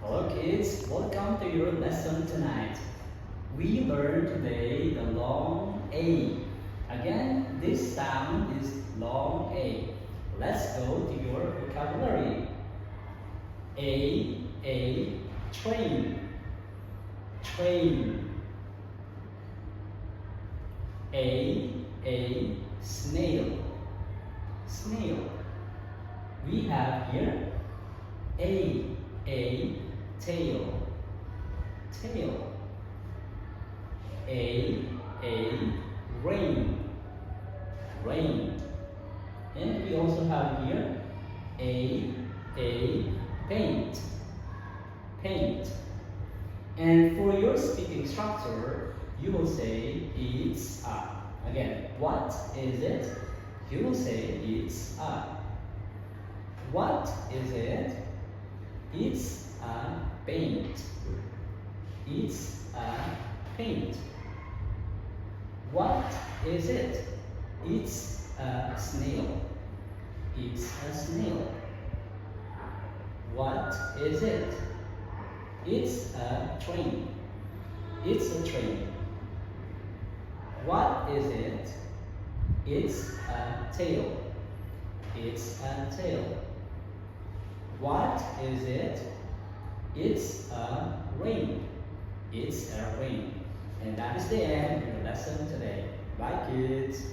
Hello kids, welcome to your lesson tonight. We learned today the long A. Again, this sound is long A. Let's go to your vocabulary. A, train, train. A, snail, snail. We have here a tail, tail. A rain, rain. And we also have here a paint, paint. And for your speaking structure, you will say it's a. Again, what is it? You will say it's a. What is it? It's a paint. It's a paint. What is it? It's a snail. It's a snail. What is it? It's a train. It's a train. What is it? It's a tail. It's a tail. What is it? It's a rain. It's a rain. And that is the end of your lesson today. Bye kids.